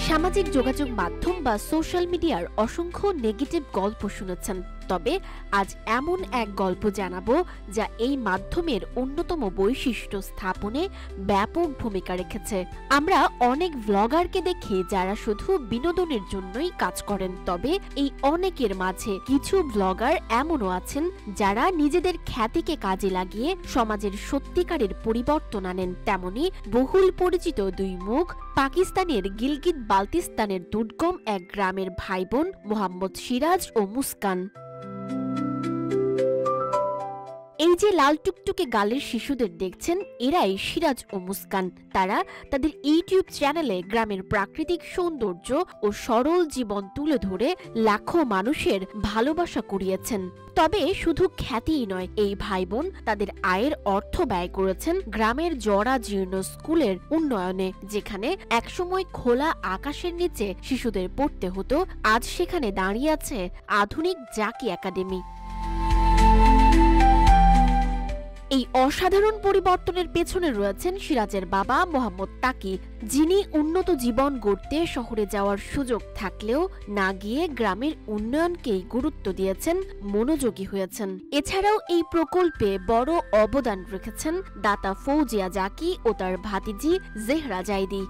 সামাজিক যোগাযোগ মাধ্যম বা সোশ্যাল মিডিয়ার অসংখ্য নেগেটিভ গল্প শুনেছেন, তবে আজ এমন এক গল্প জানাবো যা এই মাধ্যমের অন্যতম বৈশিষ্ট্য স্থাপনে ব্যাপক ভূমিকা রেখেছে। আমরা অনেক ব্লগারকে দেখি যারা শুধু বিনোদনের জন্যই কাজ করেন, তবে এই অনেকের মাঝে কিছু ব্লগার এমনও আছেন যারা নিজেদের খ্যাতিকে কাজে লাগিয়ে সমাজের সত্যিকারের পরিবর্তন আনেন। তেমনি বহুল পরিচিত দুই মুখ পাকিস্তানের গিলগিত বালতিস্তানের দুর্গম এক গ্রামের ভাই বোন মোহাম্মদ সিরাজ ও মুস্কান। এই যে লাল টুকটুকে গালের শিশুদের দেখছেন, এরাই সিরাজ ও মুস্কান। তারা তাদের ইউটিউব চ্যানেলে গ্রামের প্রাকৃতিক সৌন্দর্য ও সরল জীবন তুলে ধরে লাখো মানুষের ভালোবাসা কুড়িয়েছেন। তবে শুধু খ্যাতিই নয়, এই ভাই বোন তাদের আয়ের অর্থ ব্যয় করেছেন গ্রামের জরাজীর্ণ স্কুলের উন্নয়নে। যেখানে একসময় খোলা আকাশের নিচে শিশুদের পড়তে হতো, আজ সেখানে দাঁড়িয়ে আছে আধুনিক জাকি একাডেমি। এই অসাধারণ পরিবর্তনের পেছনে রয়েছেন সিরাজের বাবা মোহাম্মদ তাকি, যিনি উন্নত জীবন গড়তে শহরে যাওয়ার সুযোগ থাকলেও না গিয়ে গ্রামের উন্নয়নকেই গুরুত্ব দিয়েছেন, মনোযোগী হয়েছেন। এছাড়াও এই প্রকল্পে বড় অবদান রেখেছেন দাতা ফৌজিয়া জাকি ও তার ভাতিজি জেহরা জাইদি।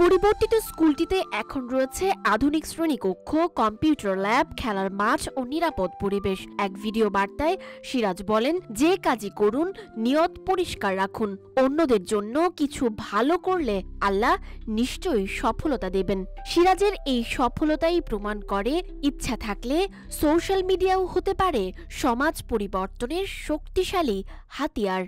পরিবর্তিত স্কুলটিতে এখন রয়েছে আধুনিক শ্রেণীকক্ষ, কম্পিউটার ল্যাব, খেলার মাঠ ও নিরাপদ পরিবেশ। এক ভিডিও বার্তায় সিরাজ বলেন, যে কাজই করুন নিয়ত পরিষ্কার রাখুন, অন্যদের জন্য কিছু ভালো করলে আল্লাহ নিশ্চয়ই সফলতা দেবেন। সিরাজের এই সফলতাই প্রমাণ করে ইচ্ছা থাকলে সোশ্যাল মিডিয়াও হতে পারে সমাজ পরিবর্তনের শক্তিশালী হাতিয়ার।